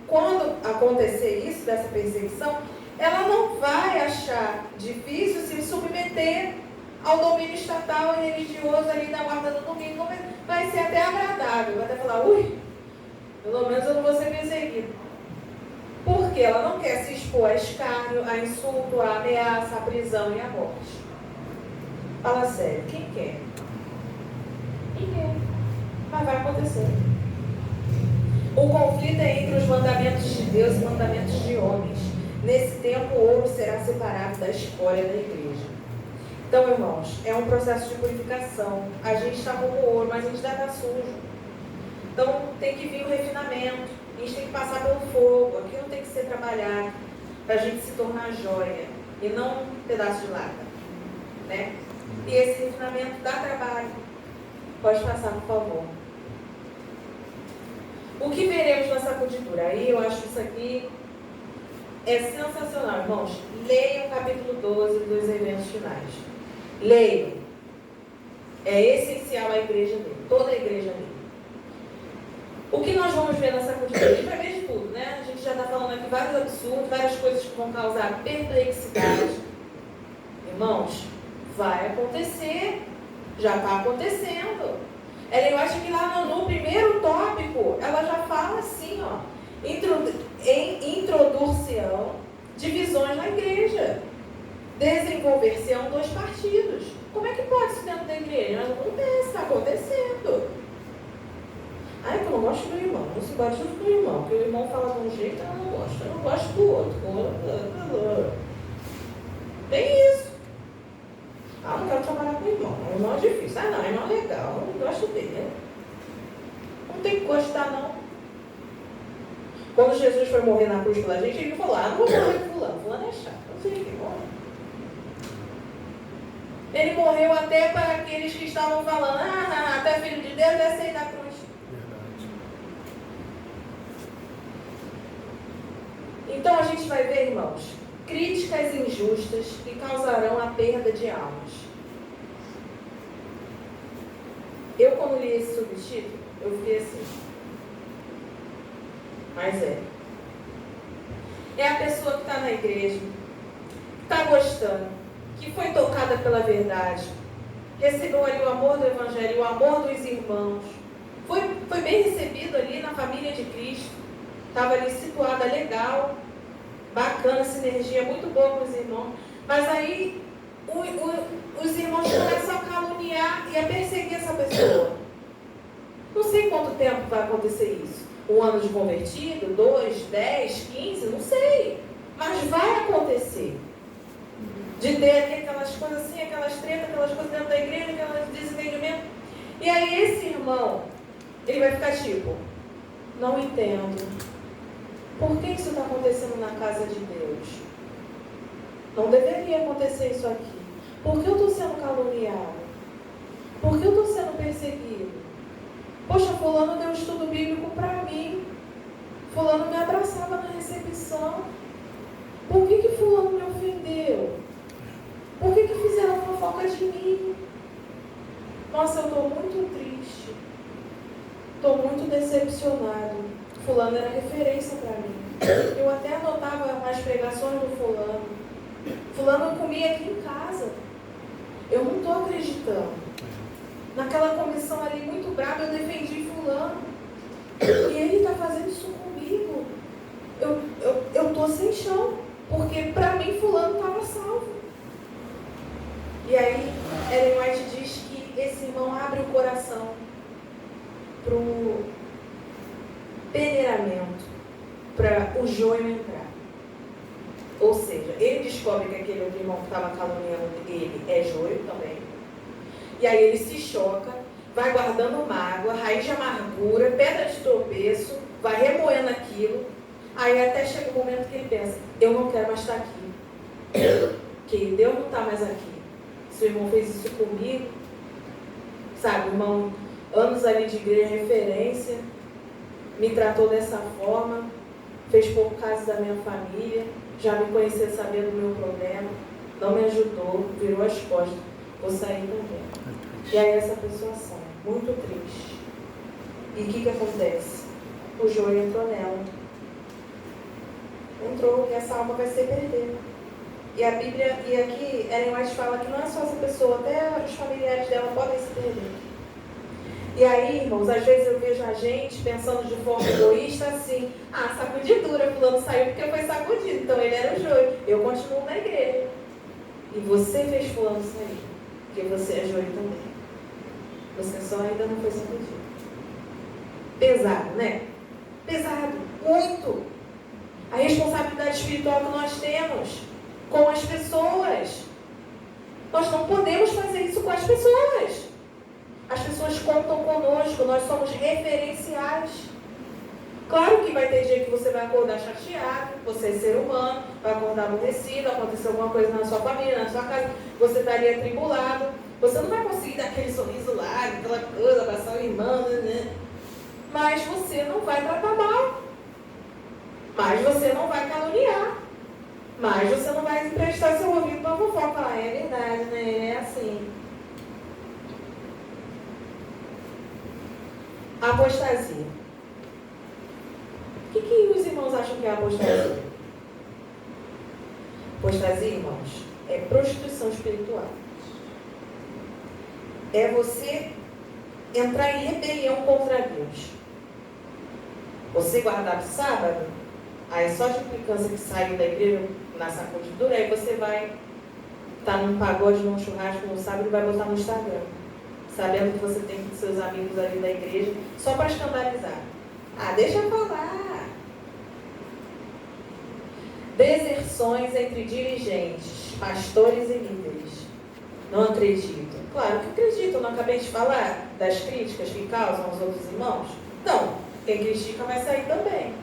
quando acontecer isso, dessa perseguição, ela não vai achar difícil se submeter ao domínio estatal e religioso ali na guarda do domingo. Vai ser até agradável, vai até falar, pelo menos eu não vou ser perseguido. Porque ela não quer se expor a escárnio, a insulto, a ameaça, a prisão e a morte. Fala sério, quem quer? Ninguém. Mas vai acontecer. O conflito é entre os mandamentos de Deus e mandamentos de homens. Nesse tempo, o ouro será separado da escória da igreja. Então, irmãos, é um processo de purificação. A gente está como ouro, mas a gente ainda está sujo. Então, tem que vir o refinamento. A gente tem que passar pelo fogo. Aquilo tem que ser trabalhado para a gente se tornar joia e não um pedaço de lata. Né? E esse refinamento dá trabalho. Pode passar, por favor. O que veremos na sacudidura? Aí eu acho isso aqui é sensacional, irmãos. Leiam o capítulo 12 dos eventos finais. Leiam. É essencial a igreja ler. Toda a igreja ler. O que nós vamos ver na sacudidura? A gente vai ver de tudo, né? A gente já está falando aqui vários absurdos, várias coisas que vão causar perplexidade. Irmãos, vai acontecer. Já está acontecendo. Eu acho que lá no primeiro tópico, ela já fala assim, ó. Introduzir-se-ão divisões na igreja. Desenvolver-se-ão 2 partidos. Como é que pode isso dentro da igreja? Não acontece, está acontecendo. É que eu não gosto do irmão, não se bate junto com o irmão, porque o irmão fala de um jeito, eu não gosto do outro. Tem isso. Não quero trabalhar com o irmão. O irmão é difícil. Não, o irmão é legal, eu não gosto dele. Não tem que gostar, não. Quando Jesus foi morrer na cruz pela gente, ele falou, não vou morrer com fulano é chato, não sei o que morre. Ele morreu até para aqueles que estavam falando, até filho de Deus desce aí da cruz. Então a gente vai ver, irmãos, críticas injustas que causarão a perda de almas. Eu, quando li esse subtítulo, eu fiquei assim. Mas é a pessoa que está na igreja, que está gostando, que foi tocada pela verdade, recebeu ali o amor do Evangelho, o amor dos irmãos, foi bem recebido ali na família de Cristo, estava ali situada legal, bacana, sinergia muito boa com os irmãos, mas aí os irmãos começam a caluniar e a perseguir essa pessoa. Não sei quanto tempo vai acontecer isso. 1 ano de convertido, 2, 10, 15, não sei. Mas vai acontecer. De ter ali aquelas coisas assim, aquelas tretas, aquelas coisas dentro da igreja, aquelas desentendimentos. E aí esse irmão, ele vai ficar tipo, não entendo. Por que isso está acontecendo na casa de Deus? Não deveria acontecer isso aqui. Por que eu estou sendo caluniado? Por que eu estou sendo perseguido? Poxa, fulano deu estudo bíblico para mim. Fulano me abraçava na recepção. Por que fulano me ofendeu? Por que fizeram fofoca de mim? Nossa, eu estou muito triste. Estou muito decepcionado. Fulano era referência para mim. Eu até anotava as pregações do fulano. Fulano comia aqui em casa. Eu não estou acreditando. Naquela comissão ali muito brava, eu defendi fulano. E ele está fazendo isso comigo. Eu estou sem chão. Porque para mim fulano estava salvo. E aí, Ellen White diz que esse irmão abre o coração para o peneiramento, para o joio entrar. Ou seja, ele descobre que aquele outro irmão que estava caluniando ele é joio também. E aí ele se choca, vai guardando mágoa, raiz de amargura, pedra de tropeço, vai remoendo aquilo. Aí até chega o momento que ele pensa, eu não quero mais estar aqui. Que Deus não está mais aqui. Se o irmão fez isso comigo, sabe, o irmão, anos ali de igreja, referência, me tratou dessa forma, fez pouco caso da minha família, já me conhecia sabendo do meu problema, não me ajudou, virou as costas, vou sair também. E aí essa pessoa sai, muito triste. E o que acontece? O joio entrou nela. Entrou e essa alma vai se perder. E a Bíblia, e aqui Ellen White fala que não é só essa pessoa, até os familiares dela podem se perder. E aí, irmãos, às vezes eu vejo a gente pensando de forma egoísta assim, sacudidura, fulano saiu porque foi sacudido, então ele era o joio, eu continuo na igreja. E você fez fulano sair, porque você é joio também. Você só ainda não foi sacudido. Pesado, né? Pesado, muito. A responsabilidade espiritual que nós temos com as pessoas. Nós não podemos fazer isso com as pessoas. As pessoas contam conosco, nós somos referenciais. Claro que vai ter dia que você vai acordar chateado, você é ser humano, vai acordar aborrecido, aconteceu alguma coisa na sua família, na sua casa, você estaria atribulado, você não vai conseguir dar aquele sorriso largo, aquela coisa, abraçar o irmão, né? Mas você não vai tratar mal. Mas você não vai caluniar. Mas você não vai emprestar seu ouvido para fofoca. É verdade, né? É assim. Apostasia. O que os irmãos acham que é apostasia? Apostasia, irmãos, é prostituição espiritual. É você entrar em rebelião contra Deus. Você guardar o sábado, aí só de implicância que saiu da igreja na sacudidura, aí você vai estar num pagode, num churrasco no sábado e vai botar no Instagram, sabendo que você tem seus amigos ali da igreja, só para escandalizar. Deixa eu falar. Deserções entre dirigentes, pastores e líderes. Não acredito. Claro que acredito, eu não acabei de falar das críticas que causam aos outros irmãos? Não, quem critica vai sair também.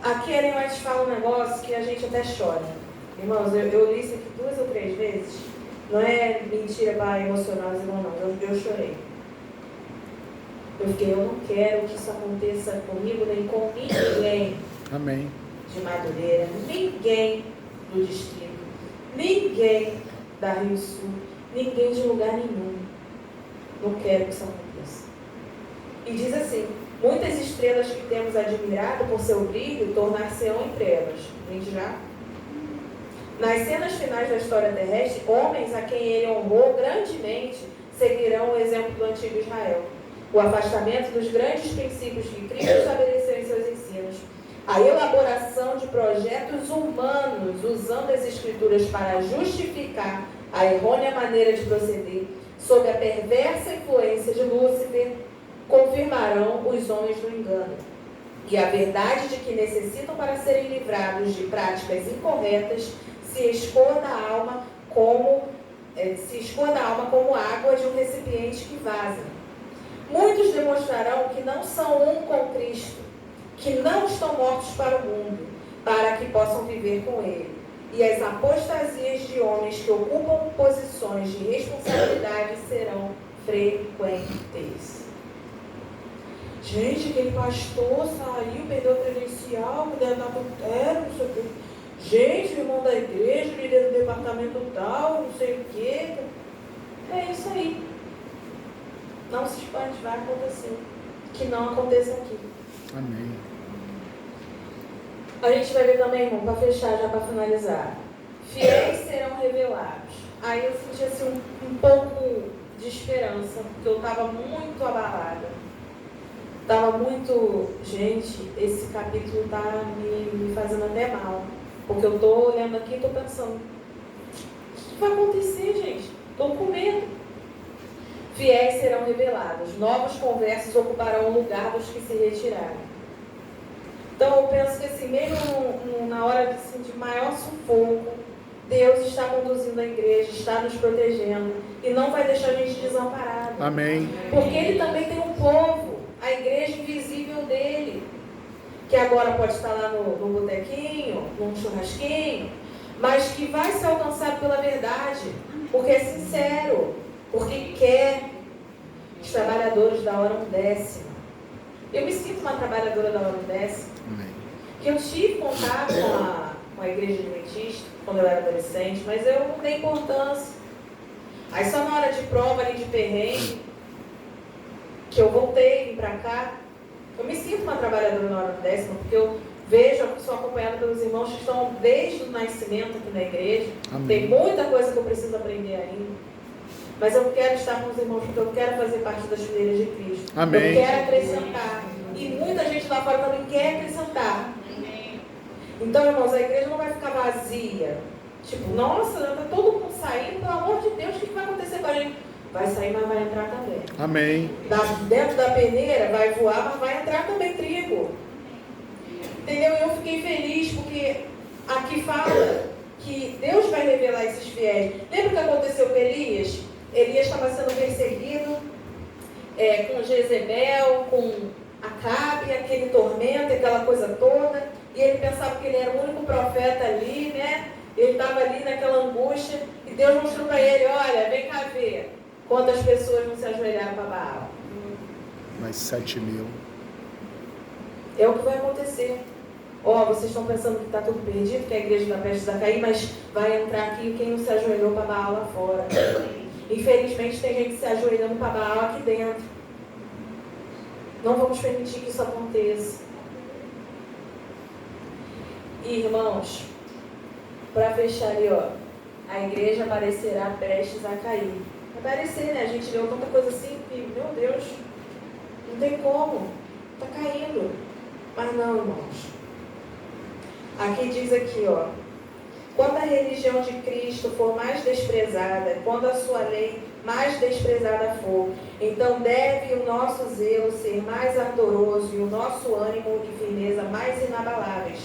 Aqui a Ellen White fala um negócio que a gente até chora. Irmãos, eu li isso aqui 2 ou 3 vezes. Não é mentira para emocionar os irmãos, não. Eu chorei. Eu fiquei, eu não quero que isso aconteça comigo nem com ninguém. Amém. De Madureira, ninguém do distrito, ninguém da Rio Sul, ninguém de lugar nenhum. Não quero que isso aconteça. E diz assim, muitas estrelas que temos admirado por seu brilho tornar-se-ão em trevas. Gente já? Nas cenas finais da história terrestre, homens a quem ele honrou grandemente seguirão o exemplo do antigo Israel. O afastamento dos grandes princípios que Cristo estabeleceu em seus ensinos. A elaboração de projetos humanos usando as escrituras para justificar a errônea maneira de proceder sob a perversa influência de Lúcifer confirmarão os homens no engano. E a verdade de que necessitam para serem livrados de práticas incorretas se escoa da alma como água de um recipiente que vaza. Muitos demonstrarão que não são um com Cristo, que não estão mortos para o mundo, para que possam viver com Ele. E as apostasias de homens que ocupam posições de responsabilidade serão frequentes. Gente, aquele pastor saiu, perdeu a credencial, deve estar não sei o quê. Gente, o irmão da igreja, líder do departamento tal, não sei o quê. É isso aí. Não se espante, vai acontecer. Que não aconteça aqui. Amém. A gente vai ver também, irmão, para fechar, já para finalizar. Fiéis serão revelados. Aí eu senti assim um pouco de esperança, porque eu estava muito abalada. Estava muito... Gente, esse capítulo está me fazendo até mal. Porque eu estou olhando aqui e estou pensando, o que vai acontecer, gente? Estou com medo. Fiéis serão revelados. Novas conversas ocuparão o lugar dos que se retirarem. Então eu penso que assim, mesmo na hora assim, de maior sufoco, Deus está conduzindo a igreja, está nos protegendo e não vai deixar a gente desamparado. Amém. Porque Ele também tem um povo, a igreja invisível dele, que agora pode estar lá no botequinho, num churrasquinho, mas que vai ser alcançado pela verdade, porque é sincero, porque quer. Os trabalhadores da hora undécima. Eu me sinto uma trabalhadora da hora undécima, que eu tive contato com a igreja adventista quando eu era adolescente, mas eu não dei importância. Aí só na hora de prova ali de perrengue, que eu voltei, vim pra cá, eu me sinto uma trabalhadora na hora undécima, porque eu vejo, sou acompanhada pelos irmãos que estão desde o nascimento aqui na igreja. Amém. Tem muita coisa que eu preciso aprender ainda. Mas eu quero estar com os irmãos, porque eu quero fazer parte das fileiras de Cristo. Amém. Eu quero acrescentar. E muita gente lá fora também quer acrescentar. Então, irmãos, a igreja não vai ficar vazia. Tipo, nossa, está todo mundo saindo, pelo amor de Deus, o que vai acontecer com a gente? Vai sair, mas vai entrar também. Amém. Dentro da peneira vai voar, mas vai entrar também trigo. Entendeu? Eu fiquei feliz porque aqui fala que Deus vai revelar esses fiéis. Lembra o que aconteceu com Elias? Elias estava sendo perseguido com Jezebel, com Acabe, aquele tormento, aquela coisa toda. E ele pensava que ele era o único profeta ali, né? Ele estava ali naquela angústia. E Deus mostrou para ele, olha, vem cá ver quantas pessoas não se ajoelharam para Baal. Mais 7.000. É o que vai acontecer. Vocês estão pensando que está tudo perdido, que a igreja está prestes a cair, mas vai entrar aqui quem não se ajoelhou para Baal lá fora. Infelizmente tem gente se ajoelhando para Baal aqui dentro. Não vamos permitir que isso aconteça. E, irmãos, para fechar ali, a igreja parecerá prestes a cair. Vai parecer, né? A gente leu tanta coisa assim que, meu Deus, não tem como. Está caindo. Mas não, irmãos. Aqui diz aqui, quando a religião de Cristo for mais desprezada, quando a sua lei mais desprezada for, então deve o nosso zelo ser mais ardoroso e o nosso ânimo e firmeza mais inabaláveis.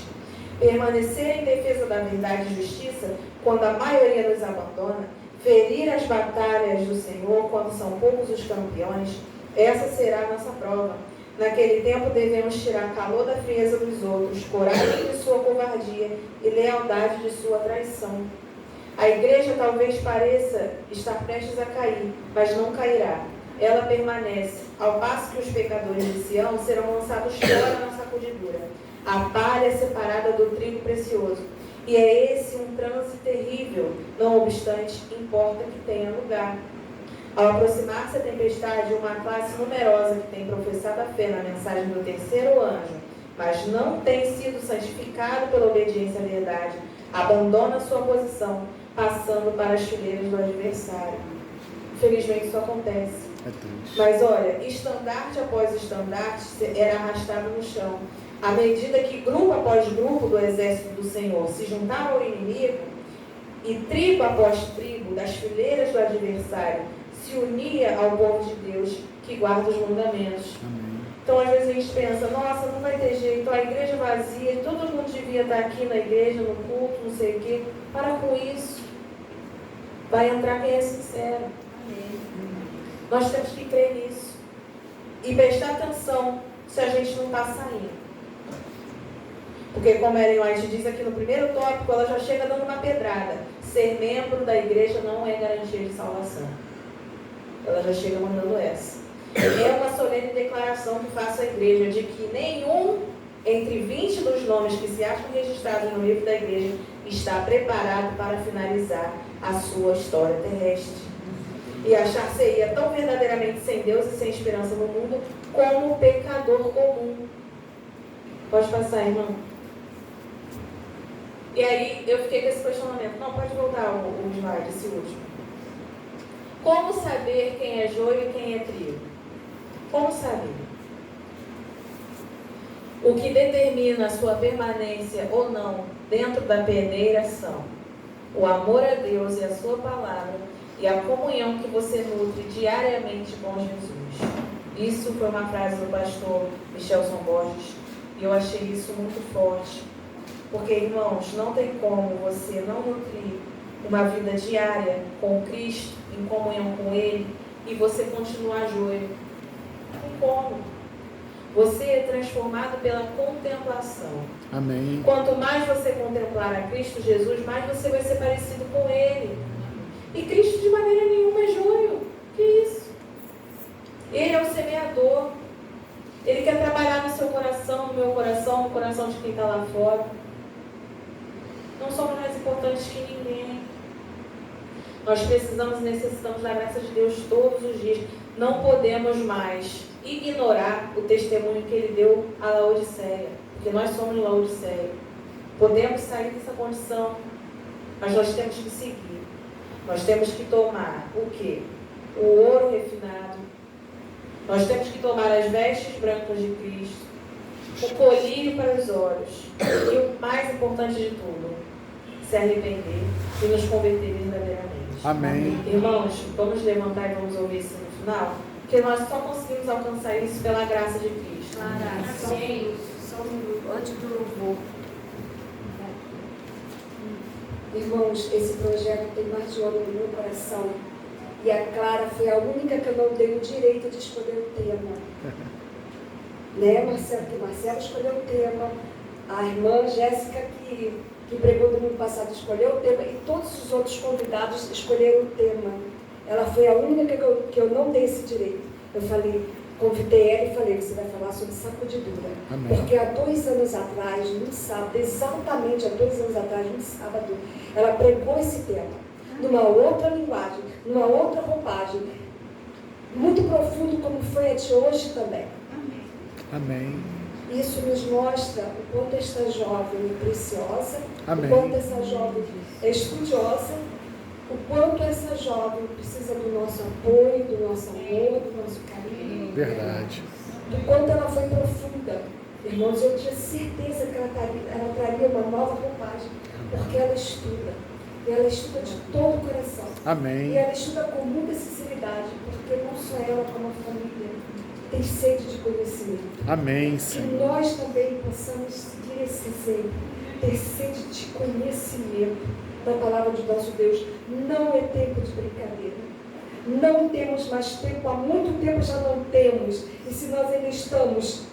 Permanecer em defesa da verdade e justiça, quando a maioria nos abandona, ferir as batalhas do Senhor, quando são poucos os campeões, essa será a nossa prova. Naquele tempo devemos tirar calor da frieza dos outros, coragem de sua covardia e lealdade de sua traição. A igreja talvez pareça estar prestes a cair, mas não cairá. Ela permanece, ao passo que os pecadores de Sião serão lançados fora na sacudidura. A palha é separada do trigo precioso. E é esse um transe terrível, não obstante, importa que tenha lugar. Ao aproximar-se a tempestade, uma classe numerosa que tem professado a fé na mensagem do terceiro anjo, mas não tem sido santificado pela obediência à verdade, abandona sua posição, passando para as fileiras do adversário. Infelizmente isso acontece. Mas olha, estandarte após estandarte era arrastado no chão. À medida que grupo após grupo do exército do Senhor se juntava ao inimigo, e tribo após tribo das fileiras do adversário se unia ao povo de Deus que guarda os mandamentos. Amém. Então, às vezes a gente pensa, nossa, não vai ter jeito, a igreja vazia, todo mundo devia estar aqui na igreja, no culto, não sei o quê. Para com isso. Vai entrar quem é sincero. Amém. Nós temos que crer nisso. E prestar atenção se a gente não está saindo. Porque, como a Ellen White diz aqui no primeiro tópico, ela já chega dando uma pedrada. Ser membro da igreja não é garantia de salvação. Ela já chega mandando essa. É uma solene declaração que faço à igreja de que nenhum entre 20 dos nomes que se acham registrados no livro da igreja está preparado para finalizar a sua história terrestre. E achar-se-ia tão verdadeiramente sem Deus e sem esperança no mundo como pecador comum. Pode passar, irmão. E aí eu fiquei com esse questionamento. Não, pode voltar o slide, esse último. Como saber quem é joio e quem é trigo? Como saber? O que determina a sua permanência ou não dentro da peneira são o amor a Deus e a sua palavra e a comunhão que você nutre diariamente com Jesus. Isso foi uma frase do pastor Michelson Borges e eu achei isso muito forte. Porque, irmãos, não tem como você não nutrir uma vida diária com Cristo, em comunhão com Ele, e você continuar joio. Não tem como. Você é transformado pela contemplação. Amém. Quanto mais você contemplar a Cristo Jesus, mais você vai ser parecido com Ele. E Cristo de maneira nenhuma é joio. Que isso? Ele é o semeador. Ele quer trabalhar no seu coração, no meu coração, no coração de quem está lá fora. Não somos mais importantes que ninguém. Nós precisamos e necessitamos da graça de Deus todos os dias. Não podemos mais ignorar o testemunho que Ele deu a Laodiceia. Porque nós somos Laodiceia. Podemos sair dessa condição, mas nós temos que seguir. Nós temos que tomar o quê? O ouro refinado. Nós temos que tomar as vestes brancas de Cristo, o colírio para os olhos e o mais importante de tudo, se arrepender e nos converter verdadeiramente. Amém. Irmãos, vamos levantar e vamos ouvir isso no final, porque nós só conseguimos alcançar isso pela graça de Cristo. Só um minuto, antes do louvor. Irmãos, esse projeto tem mais de um ano no meu coração. E a Clara foi a única que eu não dei o direito de escolher o tema. Né, Marcelo? Que Marcelo escolheu o tema. A irmã Jéssica, que pregou domingo passado, escolheu o tema. E todos os outros convidados escolheram o tema. Ela foi a única que eu não dei esse direito. Eu falei, convidei ela e falei, você vai falar sobre sacudidura. Amém. Porque há 2 anos atrás, num sábado, exatamente há 2 anos atrás, num sábado, ela pregou esse tema. Numa outra linguagem, numa outra roupagem, muito profundo como foi a de hoje também. Amém. Isso nos mostra o quanto esta jovem é preciosa, Amém. o quanto essa jovem é estudiosa, o quanto essa jovem precisa do nosso apoio, do nosso amor, do nosso carinho. Verdade. Do quanto ela foi profunda. Irmãos, eu tinha certeza que ela traria uma nova roupagem, porque ela estuda. E ela estuda de todo o coração. Amém. E ela estuda com muita sinceridade, porque não só ela, como a família, tem sede de conhecimento. Amém, Que Senhor. nós também possamos seguir esse exemplo, ter sede de conhecimento da palavra de nosso Deus. Não é tempo de brincadeira. Não temos mais tempo, há muito tempo já não temos. E se nós ainda estamos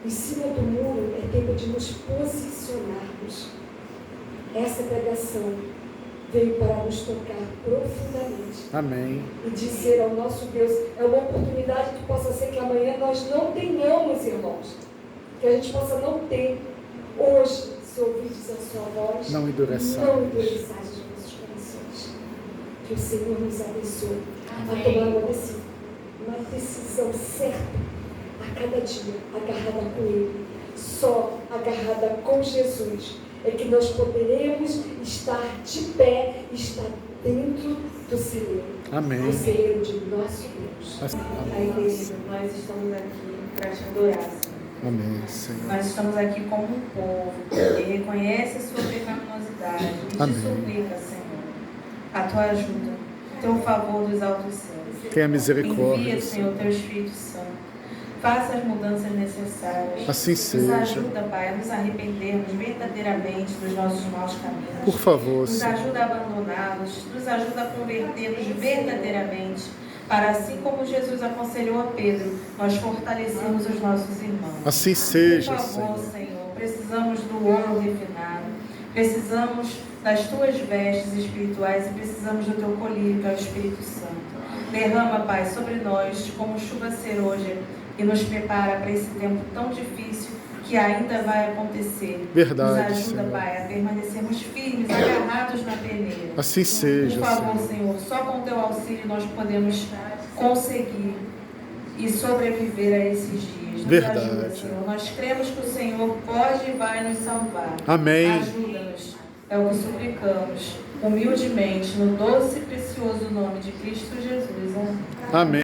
em cima do muro, é tempo de nos posicionarmos. Essa pregação veio para nos tocar profundamente. Amém. E dizer ao nosso Deus, é uma oportunidade que possa ser que amanhã nós não tenhamos, irmãos. Que a gente possa não ter hoje, se ouvirdes a sua voz, Não endureçais. não endureçais os vossos corações. Que o Senhor nos abençoe a tomar uma decisão certa a cada dia, agarrada com Ele. Só agarrada com Jesus é que nós poderemos estar de pé, estar dentro do celeiro. Amém. O celeiro de nosso Deus. A igreja, nós estamos aqui para te adorar, Senhor. Amém, Senhor. Nós estamos aqui como um povo que reconhece a sua pecaminosidade e te Amém. suplica, Senhor, a tua ajuda, o teu favor dos altos céus. Tenha misericórdia, Envia, Senhor, o teu Espírito Santo. Faça as mudanças necessárias. Assim Nos seja. ajuda, Pai, a nos arrependermos verdadeiramente dos nossos maus caminhos. Por favor, Nos Senhor. ajuda a abandoná-los, nos ajuda a converter-nos verdadeiramente, para assim como Jesus aconselhou a Pedro, nós fortalecemos os nossos irmãos. Assim seja, Por favor, Senhor. Senhor, precisamos do ouro refinado, precisamos das tuas vestes espirituais e precisamos do teu colírio, que é o Espírito Santo. Derrama, Pai, sobre nós como chuva serôdia e nos prepara para esse tempo tão difícil que ainda vai acontecer. Verdade, Nos ajuda, Senhor. Pai, a permanecermos firmes, agarrados na peneira. Assim seja, Por favor, Senhor. Senhor, só com Teu auxílio nós podemos conseguir e sobreviver a esses dias. Nos Verdade. ajuda, Senhor. Nós cremos que o Senhor pode e vai nos salvar. Amém. Ajuda-nos. É o que suplicamos, humildemente, no doce e precioso nome de Cristo Jesus. Amém. Amém.